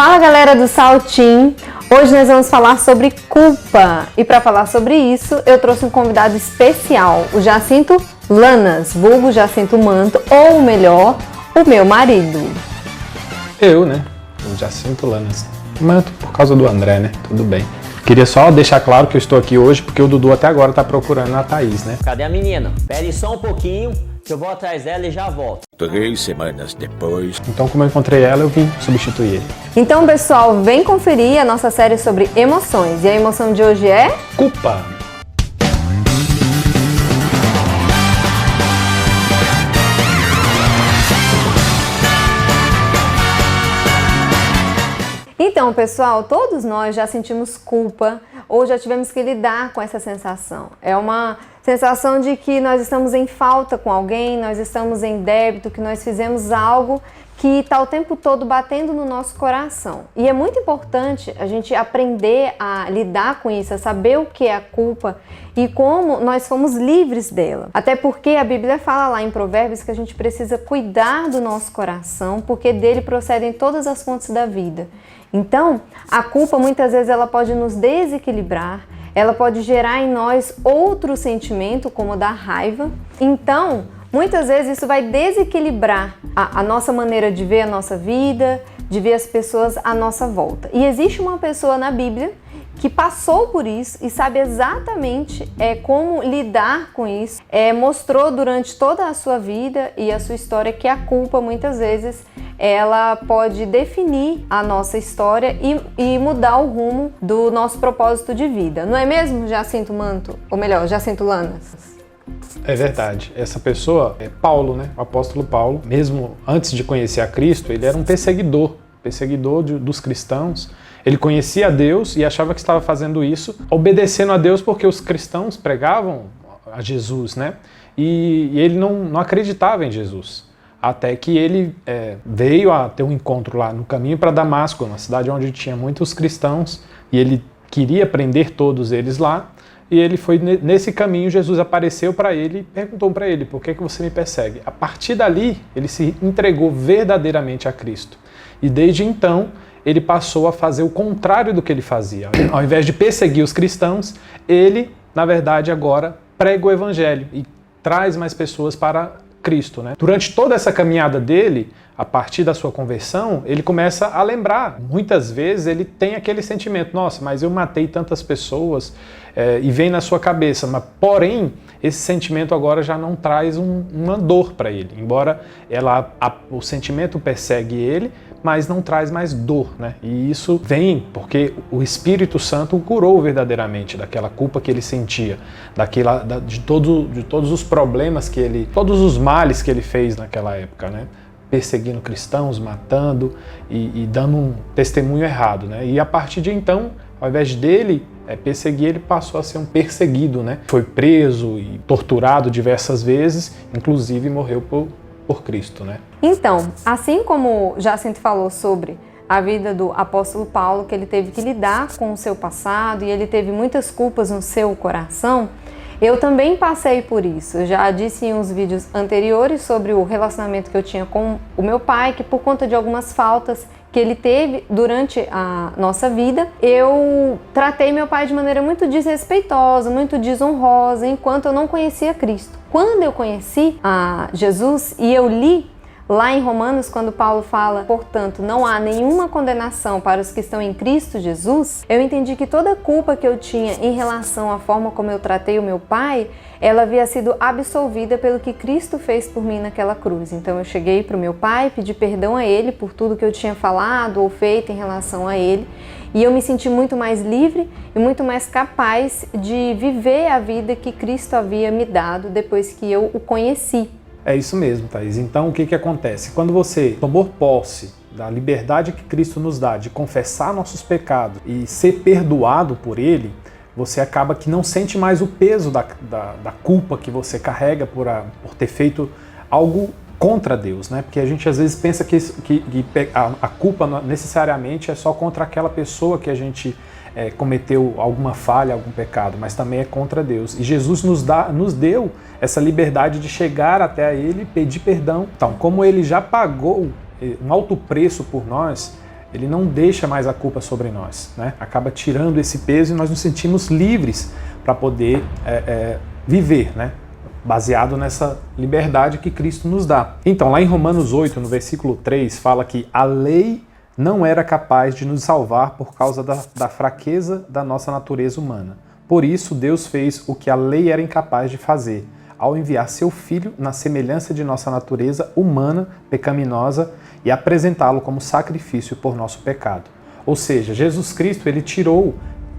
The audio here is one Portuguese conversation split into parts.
Fala galera do Saltim! Hoje nós vamos falar sobre culpa e para falar sobre isso eu trouxe um convidado especial, o Jacinto Lanas, vulgo Jacinto Manto, ou melhor, o meu marido. Eu, né? O Jacinto Lanas Manto por causa do André, né? Tudo bem. Queria só deixar claro que eu estou aqui hoje porque o Dudu até agora tá procurando a Thaís, né? Cadê a menina? Pera aí só um pouquinho que eu vou atrás dela e já volto. 3 semanas depois. Então, como eu encontrei ela, eu vim substituir ele. Então, pessoal, vem conferir a nossa série sobre emoções. E a emoção de hoje é... Culpa! Então, pessoal, todos nós já sentimos culpa ou já tivemos que lidar com essa sensação. É uma sensação de que nós estamos em falta com alguém, nós estamos em débito, que nós fizemos algo que está o tempo todo batendo no nosso coração. E é muito importante a gente aprender a lidar com isso, a saber o que é a culpa e como nós fomos livres dela. Até porque a Bíblia fala lá em Provérbios que a gente precisa cuidar do nosso coração, porque dele procedem todas as fontes da vida. Então, a culpa muitas vezes ela pode nos desequilibrar, ela pode gerar em nós outro sentimento, como o da raiva. Então, muitas vezes isso vai desequilibrar a nossa maneira de ver a nossa vida, de ver as pessoas à nossa volta. E existe uma pessoa na Bíblia que passou por isso e sabe exatamente como lidar com isso. Mostrou durante toda a sua vida e a sua história que a culpa muitas vezes ela pode definir a nossa história e mudar o rumo do nosso propósito de vida. Não é mesmo, Jacinto Manto? Ou melhor, Jacinto Lanas? É verdade. Essa pessoa é Paulo, né? O apóstolo Paulo. Mesmo antes de conhecer a Cristo, ele era um perseguidor dos cristãos. Ele conhecia a Deus e achava que estava fazendo isso obedecendo a Deus porque os cristãos pregavam a Jesus, né? E ele não acreditava em Jesus. Até que ele veio a ter um encontro lá no caminho para Damasco, uma cidade onde tinha muitos cristãos, e ele queria prender todos eles lá. E ele foi nesse caminho, Jesus apareceu para ele e perguntou para ele: por que você me persegue? A partir dali, ele se entregou verdadeiramente a Cristo. E desde então, ele passou a fazer o contrário do que ele fazia. Ao invés de perseguir os cristãos, ele, na verdade, agora prega o evangelho e traz mais pessoas para Cristo, né? Durante toda essa caminhada dele, a partir da sua conversão, ele começa a lembrar. Muitas vezes ele tem aquele sentimento: nossa, mas eu matei tantas pessoas, e vem na sua cabeça. Mas, porém, esse sentimento agora já não traz uma dor para ele. Embora o sentimento persegue ele, mas não traz mais dor, né? E isso vem porque o Espírito Santo o curou verdadeiramente daquela culpa que ele sentia, de todos os problemas todos os males que ele fez naquela época, né? Perseguindo cristãos, matando e dando um testemunho errado, né? E a partir de então, ao invés dele perseguir, ele passou a ser um perseguido, né? Foi preso e torturado diversas vezes, inclusive morreu por Cristo, né? Então, assim como Jacinto falou sobre a vida do apóstolo Paulo, que ele teve que lidar com o seu passado e ele teve muitas culpas no seu coração, eu também passei por isso. Eu já disse em uns vídeos anteriores sobre o relacionamento que eu tinha com o meu pai, que por conta de algumas faltas que ele teve durante a nossa vida, eu tratei meu pai de maneira muito desrespeitosa, muito desonrosa, enquanto eu não conhecia Cristo. Quando eu conheci a Jesus e eu li lá em Romanos, quando Paulo fala, portanto, não há nenhuma condenação para os que estão em Cristo Jesus, eu entendi que toda a culpa que eu tinha em relação à forma como eu tratei o meu pai, ela havia sido absolvida pelo que Cristo fez por mim naquela cruz. Então eu cheguei para o meu pai, pedi perdão a ele por tudo que eu tinha falado ou feito em relação a ele, e eu me senti muito mais livre e muito mais capaz de viver a vida que Cristo havia me dado depois que eu o conheci. É isso mesmo, Thaís. Então, o que acontece? Quando você tomou posse da liberdade que Cristo nos dá de confessar nossos pecados e ser perdoado por Ele, você acaba que não sente mais o peso da culpa que você carrega por ter feito algo contra Deus, né? Porque a gente às vezes pensa que a culpa necessariamente é só contra aquela pessoa que a gente cometeu alguma falha, algum pecado, mas também é contra Deus. E Jesus nos deu essa liberdade de chegar até a Ele e pedir perdão. Então, como Ele já pagou um alto preço por nós, ele não deixa mais a culpa sobre nós, né? Acaba tirando esse peso e nós nos sentimos livres para poder viver, né? Baseado nessa liberdade que Cristo nos dá. Então, lá em Romanos 8, no versículo 3, fala que a lei não era capaz de nos salvar por causa da fraqueza da nossa natureza humana. Por isso, Deus fez o que a lei era incapaz de fazer, ao enviar seu Filho na semelhança de nossa natureza humana, pecaminosa, e apresentá-lo como sacrifício por nosso pecado. Ou seja, Jesus Cristo, ele tirou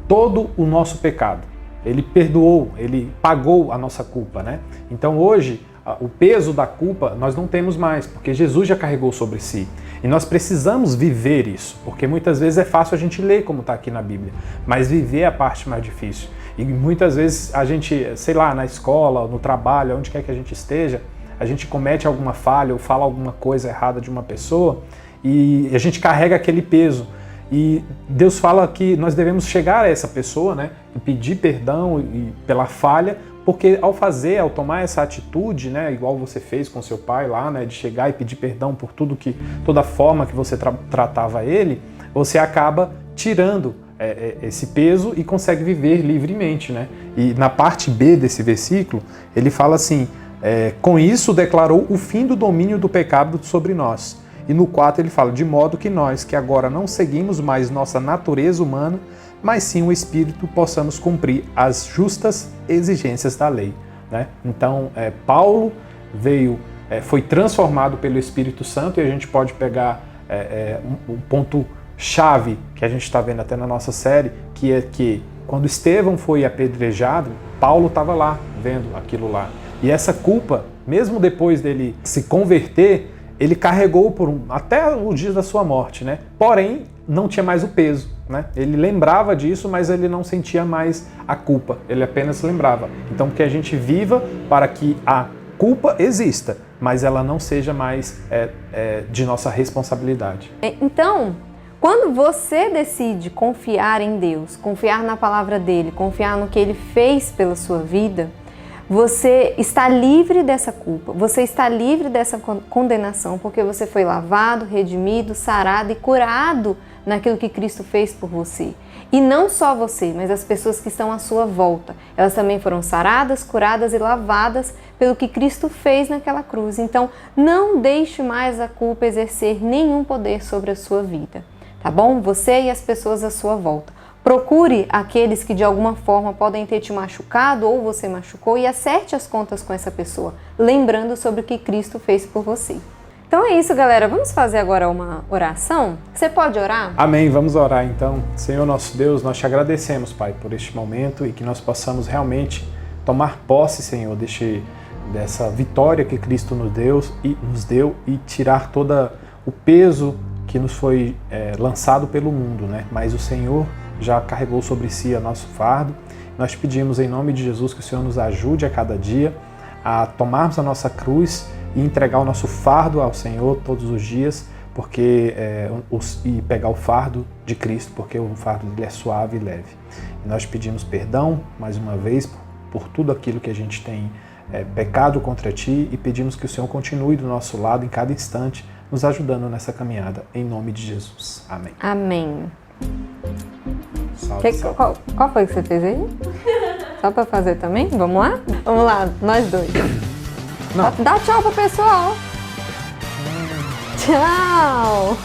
todo o nosso pecado. Ele perdoou, ele pagou a nossa culpa, né? Então hoje, o peso da culpa nós não temos mais, porque Jesus já carregou sobre si. E nós precisamos viver isso, porque muitas vezes é fácil a gente ler como está aqui na Bíblia, mas viver é a parte mais difícil. E muitas vezes a gente, sei lá, na escola, no trabalho, onde quer que a gente esteja, a gente comete alguma falha ou fala alguma coisa errada de uma pessoa e a gente carrega aquele peso. E Deus fala que nós devemos chegar a essa pessoa, né, e pedir perdão pela falha, porque ao tomar essa atitude, né, igual você fez com seu pai lá, né, de chegar e pedir perdão por toda a forma que você tratava ele, você acaba tirando esse peso e consegue viver livremente, né? E na parte B desse versículo, ele fala assim, com isso declarou o fim do domínio do pecado sobre nós. E no 4 ele fala, de modo que nós, que agora não seguimos mais nossa natureza humana, mas sim o Espírito, possamos cumprir as justas exigências da lei, né? Então, Paulo foi transformado pelo Espírito Santo, e a gente pode pegar um ponto-chave que a gente está vendo até na nossa série, que é que quando Estevão foi apedrejado, Paulo estava lá, vendo aquilo lá. E essa culpa, mesmo depois dele se converter, ele carregou até o dia da sua morte, né? Porém, não tinha mais o peso, né? Ele lembrava disso, mas ele não sentia mais a culpa, ele apenas lembrava. Então, que a gente viva para que a culpa exista, mas ela não seja mais de nossa responsabilidade. Então, quando você decide confiar em Deus, confiar na palavra dele, confiar no que ele fez pela sua vida, você está livre dessa culpa, você está livre dessa condenação, porque você foi lavado, redimido, sarado e curado naquilo que Cristo fez por você. E não só você, mas as pessoas que estão à sua volta. Elas também foram saradas, curadas e lavadas pelo que Cristo fez naquela cruz. Então, não deixe mais a culpa exercer nenhum poder sobre a sua vida, tá bom? Você e as pessoas à sua volta. Procure aqueles que de alguma forma podem ter te machucado ou você machucou e acerte as contas com essa pessoa, lembrando sobre o que Cristo fez por você. Então é isso, galera. Vamos fazer agora uma oração? Você pode orar? Amém. Vamos orar então. Senhor nosso Deus, nós te agradecemos, Pai, por este momento e que nós possamos realmente tomar posse, Senhor, dessa vitória que Cristo nos deu e tirar todo o peso que nos foi lançado pelo mundo, né? Mas o Senhor já carregou sobre si o nosso fardo. Nós pedimos em nome de Jesus que o Senhor nos ajude a cada dia a tomarmos a nossa cruz e entregar o nosso fardo ao Senhor todos os dias, e pegar o fardo de Cristo, porque o fardo dele é suave e leve. E nós pedimos perdão, mais uma vez, por tudo aquilo que a gente tem pecado contra Ti, e pedimos que o Senhor continue do nosso lado em cada instante, nos ajudando nessa caminhada, em nome de Jesus. Amém. Amém. Salve, salve. Qual foi que você fez aí? Só pra fazer também? Vamos lá? Vamos lá, nós dois. Não. Dá tchau pro pessoal. Tchau.